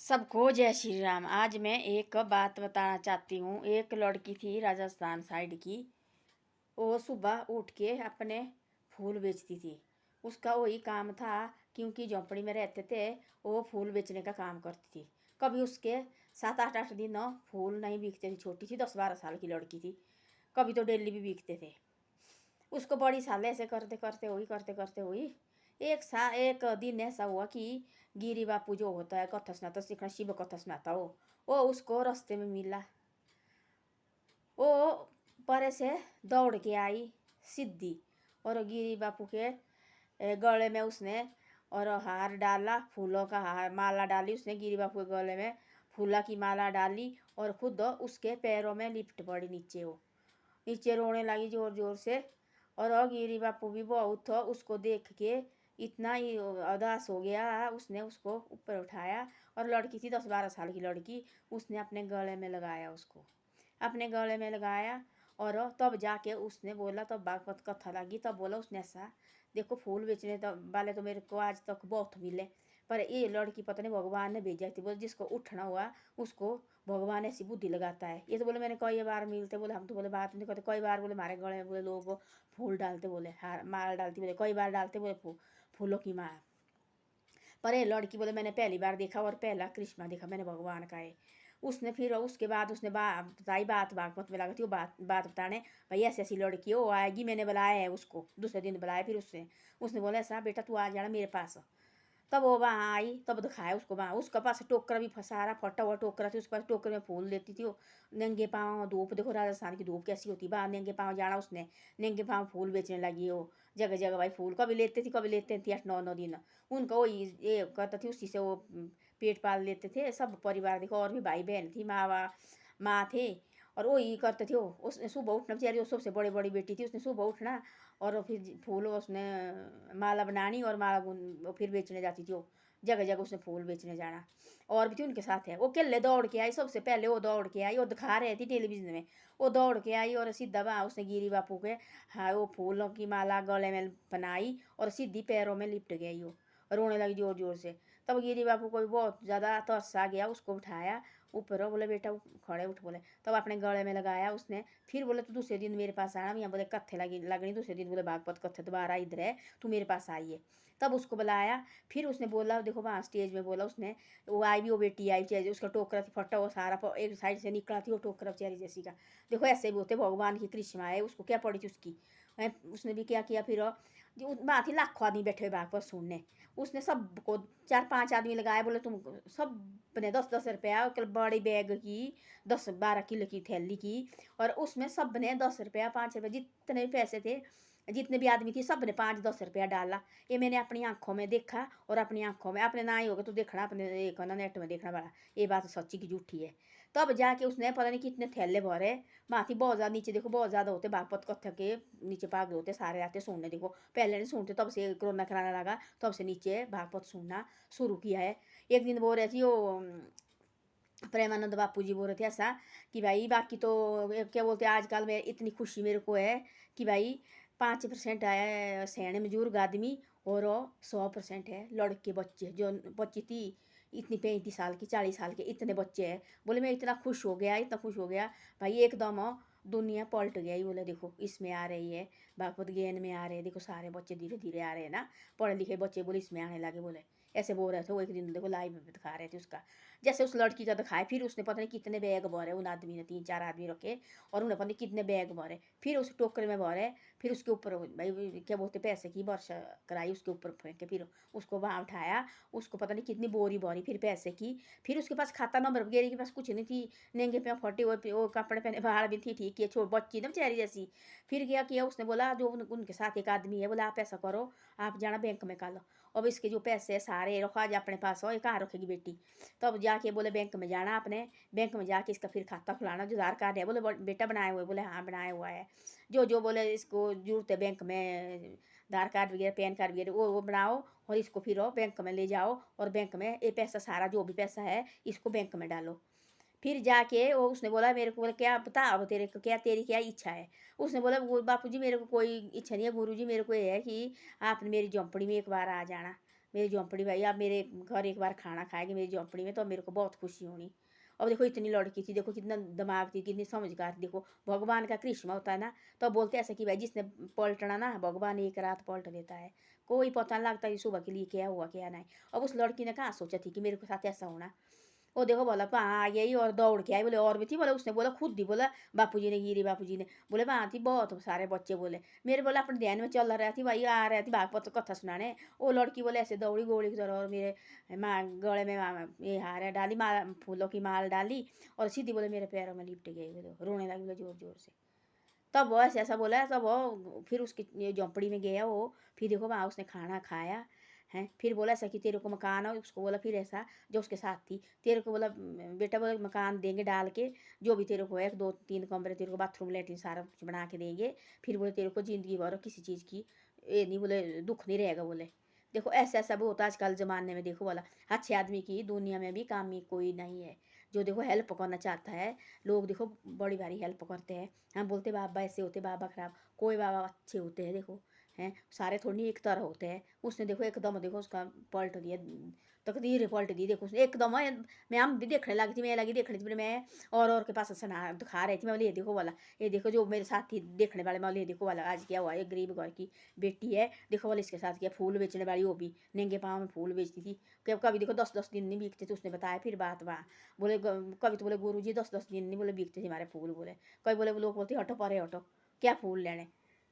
सबको जय श्री राम। आज मैं एक बात बताना चाहती हूँ। एक लड़की थी राजस्थान साइड की। वो सुबह उठ के अपने फूल बेचती थी। उसका वही काम था, क्योंकि झोंपड़ी में रहते थे। वो फूल बेचने का काम करती थी। कभी उसके 7-8 दिन फूल नहीं बिकते थे। छोटी थी, 10-12 साल की लड़की थी। कभी तो डेली भी बिकते थे। उसको बड़ी साल ऐसे करते करते हुई एक दिन ऐसा हुआ कि गिरी बापू जो होता है कथा सुनाता, सीखना शिव कथा सुनाता, वो उसको रास्ते में मिला। वो परे से दौड़ के आई सीधी, और गिरी बापू के गले में उसने और हार डाला, फूलों का हार माला डाली उसने। गिरी बापू के गले में फूला की माला डाली और खुद उसके पैरों में लिपट पड़ी नीचे। वो नीचे रोने लगी जोर जोर से। और गिरी बापू भी बहुत उसको देख के इतना ही उदास हो गया। उसने उसको ऊपर उठाया, और लड़की थी 10-12 साल की लड़की, उसने अपने गले में लगाया, उसको अपने गले में लगाया। और तब जाके उसने बोला, तब भागवत कथा लगी, तब बोला उसने ऐसा, देखो फूल बेचने वाले तो मेरे को आज तक बहुत मिले, पर ये लड़की पता नहीं भगवान ने भेजा थी। बोले जिसको उठना हुआ उसको भगवान ऐसी बुद्धि लगाता है। ये तो बोले मैंने कई बार मिलते, बोले हम तो बोले बात नहीं करते। कई बार बोले हमारे गले में बोले लोग फूल डालते, बोले हार माल डालती, बोले कई बार डालते, बोले फूलों की माल। पर ये लड़की बोले मैंने पहली बार देखा और पहला करिश्मा देखा मैंने भगवान का है। उसने फिर उसके बाद उसने बताई बात, भागवत में लगा थी वो बात बात बताने, भाई ऐसी ऐसी लड़की हो आएगी, मैंने बुलाया है उसको। दूसरे दिन बुलाया फिर उसने उसने बोला ऐसा बेटा तू आ जाना मेरे पास। तब वो वहाँ आई, तब दिखाया उसको वहाँ। उसके पास टोकरा भी सारा फटा हुआ टोकरा थी उसके पास। टोकरे में फूल देती थी वो। नंगे पाँव धूप, देखो राजस्थान की धूप कैसी होती है। बाहर नंगे पाँव जाना उसने, नंगे पाँव फूल बेचने लगी वो। जगह जगह भाई फूल कभी लेते थी, कभी लेते थी 8-9 दिन। उनका वही ये करता थी, उसी से वो पेट पाल लेते थे सब परिवार। देखो और भी भाई बहन थी, माँ थे, और वही करते थे। वो उसने सुबह उठना, बेचारी वो सबसे बड़ी बड़ी बेटी थी, उसने सुबह उठना और फिर फूल उसने माला बनानी और माला फिर बेचने जाती थी वो। जगह जगह उसने फूल बेचने जाना। और भी थी उनके साथ है। वो अकेले दौड़ के आई, सबसे पहले वो दौड़ के आई, वो दिखा रहे थे टेलीविजन में। वो दौड़ के आई और सीधा वहाँ उसने गिरी बापू के हाँ वो फूलों की माला गले में बनाई और सीधी पैरों में लिपट गई वो। रोने लगी जोर जोर से। तब गिरी बापू को भी बहुत ज़्यादा तरस आ गया, उसको उठाया ऊपर। बोले बेटा खड़े उठ, बोले तब अपने गले में लगाया उसने। फिर बोले तो दूसरे दिन मेरे पास आना, यहाँ बोले कत्थे लगनी दूसरे दिन, बोले भागवत कत्थे दोबारा इधर है, तू मेरे पास आइए। तब उसको बुलाया। फिर उसने बोला, देखो वहाँ स्टेज में बोला उसने, वो आई भी, वो बेटी आई चाहिए, उसका टोकरा थी फटा वो सारा एक साइड से निकला थी वो टोकरा बेचारी जैसी का। देखो ऐसे भी होते, भगवान की कृष्णा है, उसको क्या पड़ी थी उसकी। उसने भी क्या किया फिर, वहाँ थी लाखों आदमी बैठे हुए भागवत सुनने। उसने सबको 4-5 आदमी लगाए, बोले तुम सब ने 10-10 रुपया, बड़ी बैग की 10-12 किलो की थैली की, और उसमें सब ने 10 रुपया 5 रुपया जितने भी पैसे थे, जितने भी आदमी थे सब ने 5-10 रुपया डाला। ये मैंने अपनी आंखों में देखा, और अपनी आंखों में अपने ना ही होगा तो देखना, अपने एक ना नेट में देखना बड़ा, ये बात सच्ची की झूठी है। तब जाके उसने पता नहीं कितने थैले भरे। वहाँ थी बहुत ज़्यादा, नीचे देखो बहुत ज़्यादा होते भागवत कथा के, नीचे भाग होते सारे आते सुनने। देखो पहले नहीं सुनते, तब से कोरोना कराने लगा तब से नीचे भागवत सुनना शुरू किया है। एक दिन बोल रही थी वो प्रेमानंद बापू जी बोल रहे थे ऐसा कि भाई बाकी तो क्या बोलते हैं, आजकल में इतनी खुशी मेरे को है कि भाई 5% है सयाने बुजुर्ग आदमी, और 100% है लड़के बच्चे। जो बच्ची थी इतनी 35 साल की 40 साल के इतने बच्चे हैं। बोले मैं इतना खुश हो गया, इतना खुश हो गया भाई, एकदम दुनिया पलट गई। बोले देखो इसमें आ रही है भागवत ज्ञान में आ रहे हैं, देखो सारे बच्चे धीरे धीरे आ रहे हैं ना, पढ़े लिखे बच्चे, बोले इसमें आने लगे। बोले ऐसे बोल रहे थे वो। एक दिन देखो लाइव में दिखा रहे थे उसका, जैसे उस लड़की का दिखाया। फिर उसने पता नहीं कितने बैग भरे, उन आदमी ने 3-4 आदमी रखे, और उन्हें पता नहीं कितने बैग भरे, फिर उस टोकरे में भरे। फिर उसके ऊपर भाई क्या बोलते पैसे की वर्षा कराई उसके ऊपर फेंके। फिर उसको वहाँ उठाया, उसको पता नहीं कितनी बोरी भरी फिर पैसे की। फिर उसके पास खाता नंबर गेरी के पास कुछ नहीं थी, नंगे पे फटे हुए वो कपड़े पहने, बाहर भी थी ठीक है, छोड़ बच्ची ना बेचारी जैसी। फिर क्या किया उसने, बोला जो उनके साथ एक आदमी है, बोला आप ऐसा करो आप जाना बैंक में कल, अब इसके जो पैसे है सारे रखो आज अपने पास हो, ये कहाँ रखेगी बेटी। तब जाके बोले बैंक में जाना आपने, बैंक में जाके इसका फिर खाता खुलाना, जो आधार कार्ड है बोले बेटा बनाए हुए, बोले हाँ बनाया हुआ है। जो बोले इसको जरूरत है बैंक में आधार कार्ड वगैरह पैन कार्ड वगैरह वो बनाओ, और इसको फिर बैंक में ले जाओ, और बैंक में ये पैसा सारा जो भी पैसा है इसको बैंक में डालो। फिर जाके वो उसने बोला मेरे को, बोले क्या बता अब तेरे को क्या, तेरी क्या इच्छा है। उसने बोला बापू जी मेरे को कोई इच्छा नहीं है, गुरु जी मेरे को ये है कि आप मेरी झोंपड़ी में एक बार आ जाना। मेरी झोंपड़ी भाई, आप मेरे घर एक बार खाना खाएगी मेरी झोंपड़ी में तो मेरे को बहुत खुशी होनी। अब देखो इतनी लड़की थी, देखो कितना दिमाग थी, कितनी समझदार थी, देखो भगवान का करिश्मा होता है ना। तो बोलते ऐसे कि भाई जिसने पलटना ना भगवान एक रात पलट देता है। कोई पता नहीं लगता कि सुबह के लिए क्या हुआ क्या नहीं। अब उस लड़की ने कहाँ सोचा थी कि मेरे साथ ऐसा होना। वो देखो बोला वहाँ आ गई और दौड़ के आई, बोले और भी थी, बोले उसने बोला खुद ही बोला बापूजी ने गिरी, बापूजी ने बोले वहाँ थी बहुत सारे बच्चे, बोले मेरे बोला अपने ध्यान में चल रहा थी भाई, आ रही थी भागवत कथा सुनाने। वो लड़की बोले ऐसे दौड़ी गोली की तरह और मेरे माँ गले में ये हार डाली, माल फूलों की माल डाली और सीधी बोले मेरे पैरों में लिपट गई, बोले रोने लगी बोले जोर जोर से। तब वो ऐसे ऐसा बोला, तब वो फिर उसकी झोंपड़ी में गया वो। फिर देखो वहाँ उसने खाना खाया है। फिर बोला ऐसा कि तेरे को मकान हो, उसको बोला फिर ऐसा जो उसके साथ थी, तेरे को बोला बेटा बोला मकान देंगे डाल के, जो भी तेरे को है 2-3 कमरे तेरे को बाथरूम लेटरिन सारा कुछ बना के देंगे। फिर बोले तेरे को ज़िंदगी भर किसी चीज़ की ये नहीं, बोले दुख नहीं रहेगा, बोले देखो ऐसा ऐसा भी होता है आजकल ज़माने में। देखो बोला अच्छे आदमी की दुनिया में भी कामी कोई नहीं है। जो देखो हेल्प करना चाहता है, लोग देखो बड़ी भारी हेल्प करते हैं। हम बोलते बाबा ऐसे होते, बाबा खराब, कोई बाबा अच्छे होते हैं देखो, हैं सारे थोड़ी एक तरह होते हैं। उसने देखो एकदम देखो उसका पलट दिया, तकदीर पलट दी देखो उसने एकदम। मैं हम भी देखने लगी थी, मैं लगी देखने थी, फिर मैं और के पास सुना दिखा रही थी, मैं बोली ये देखो वाला, ये देखो जो मेरे साथ थी देखने वाले, मैं बोली ये देखो वाला आज क्या हुआ, एक गरीब घर की बेटी है देखो वाला इसके साथ किया, फूल बेचने वाली वो भी नंगे पाँव में फूल बेचती थी। कभी देखो 10-10 दिन नहीं बिकते थे, उसने बताया फिर बात वहाँ। बोले कभी तो बोले गुरु जी 10-10 दिन नहीं बोले बिकते थे हमारे फूल, बोले कभी बोले लोग बोलते हटो परे हटो क्या फूल लेने।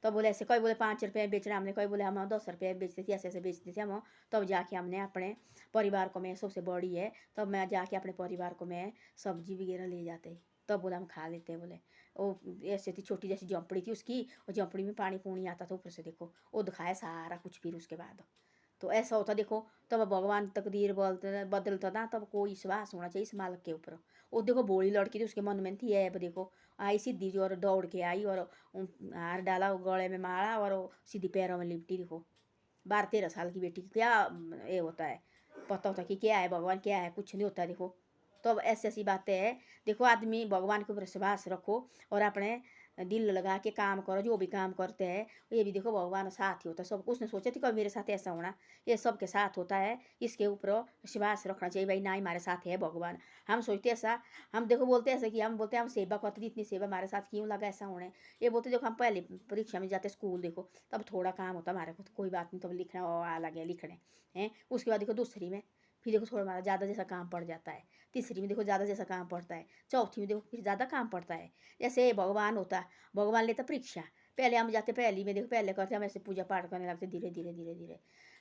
तो बोले ऐसे कोई बोले 5 रुपये बेचना हमने, कोई बोले हम 10 रुपये बेचते थे, ऐसे ऐसे बेचते थे हम। तब जाके हमने अपने परिवार को, मैं सबसे बड़ी है तब मैं जाके अपने परिवार को मैं सब्जी वगैरह ले जाते, तब बोला हम खा लेते हैं, बोले वो ऐसे थी छोटी जैसी झोंपड़ी थी उसकी, और झोंपड़ी में पानी पूनी आता था ऊपर से देखो, वो दिखाया सारा कुछ फिर उसके बाद। तो ऐसा होता देखो, तब भगवान तकदीर बोलते बदलता ना, तब कोई विश्वास होना चाहिए इस मालिक के ऊपर। वो देखो भोली लड़की थी उसके मन में थी ऐब देखो, आई सीधी जो और दौड़ के आई और हार डाला गले में मारा और सीधी पैरों में लिपटी देखो। 12-13 साल की बेटी क्या ये होता है, पता होता कि क्या है भगवान क्या है, कुछ नहीं होता देखो। तो अब ऐसी ऐसी बातें हैं। देखो आदमी भगवान के ऊपर विश्वास रखो और अपने दिल लगा के काम करो, जो भी काम करते हैं ये भी देखो भगवान साथ ही होता है। सब उसने सोचा थी कभी मेरे साथ ऐसा होना, ये सबके साथ होता है, इसके ऊपर विश्वास रखना चाहिए भाई, ना ही हमारे साथ है भगवान। हम सोचते ऐसा, हम देखो बोलते ऐसा कि हम बोलते हैं हम सेवा करते थे, इतनी सेवा हमारे साथ क्यों लगा ऐसा होने। ये बोलते देखो हम पहले परीक्षा में जाते स्कूल देखो, तब थोड़ा काम होता हमारे को, तो कोई बात नहीं, तब लिखना आ लगे लिखने हैं। उसके बाद देखो दूसरी में फिर देखो थोड़ा हमारा ज़्यादा जैसा काम पड़ जाता है, तीसरी में देखो ज़्यादा जैसा काम पड़ता है, चौथी में देखो फिर ज़्यादा काम पड़ता है। जैसे भगवान होता, भगवान लेता परीक्षा, पहले हम जाते पहली में देखो पहले करते हम ऐसे पूजा पाठ करने लगते धीरे धीरे धीरे धीरे।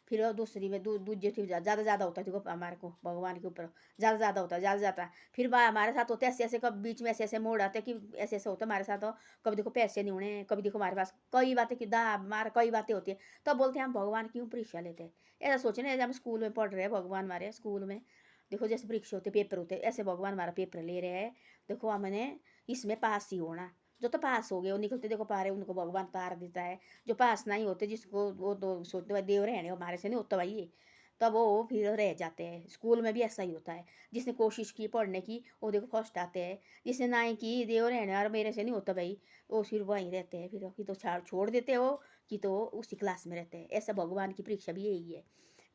फिर और दूसरी में दूसरी फिर ज़्यादा ज़्यादा होता है देखो हमारे को भगवान के ऊपर ज़्यादा ज़्यादा होता है, ज़्यादा ज़्यादा। फिर हमारे साथ होते ऐसे ऐसे कब बीच में ऐसे ऐसे मोड़ आते कि ऐसे ऐसे होता है हमारे साथ। कभी देखो पैसे नहीं होने, कभी देखो हमारे पास कई बातें कि दा हमारा कई बातें होती है, तब बोलते हैं हम भगवान क्यों परीक्षा लेते हैं। ऐसा सोचे ना, हम स्कूल में पढ़ रहे हैं भगवान हमारे स्कूल में देखो जैसे परीक्षा होते पेपर होते, ऐसे भगवान हमारा पेपर ले रहे हैं। देखो हमने इसमें पास ही होना, जो तो पास हो गए वो निकलते देखो पारे उनको भगवान तार देता है। जो पास नहीं होते जिसको वो तो सोचते भाई देव रहने हमारे से नहीं होता भाई ये, तब वो फिर रह जाते हैं। स्कूल में भी ऐसा ही होता है, जिसने कोशिश की पढ़ने की वो देखो फर्स्ट आते हैं, जिसने नहीं की देव रहने और मेरे से नहीं होता भाई, वो फिर वहीं रहते हैं, फिर कि तो छोड़ देते हो कि तो उसी क्लास में रहते हैं। ऐसा भगवान की परीक्षा भी यही है,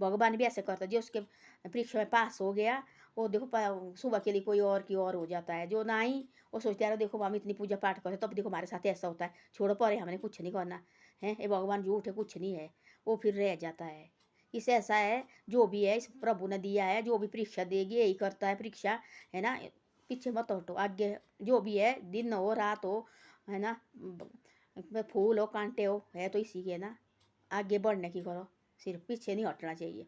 भगवान भी ऐसे करता है। जो उसके परीक्षा में पास हो गया वो देखो सुबह के लिए कोई और की और हो जाता है, जो नहीं वो सोचते यार देखो हम इतनी पूजा पाठ करते तब देखो हमारे साथ ऐसा होता है, छोड़ो परे हमने कुछ नहीं करना है, ये भगवान झूठ है कुछ नहीं है, वो फिर रह जाता है। इसे ऐसा है जो भी है इस प्रभु ने दिया है, जो भी परीक्षा देगी यही करता है परीक्षा, है ना। पीछे मत हटो, आगे जो भी है दिन हो रात हो, है ना, फूल हो कांटे हो है तो इसी के ना, आगे बढ़ने की करो, सिर्फ पीछे नहीं हटना चाहिए।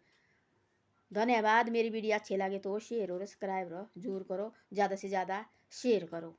धन्यवाद। मेरी वीडियो अच्छी लगे तो शेयर और सब्सक्राइब जरूर करो, ज़्यादा से ज़्यादा शेयर करो।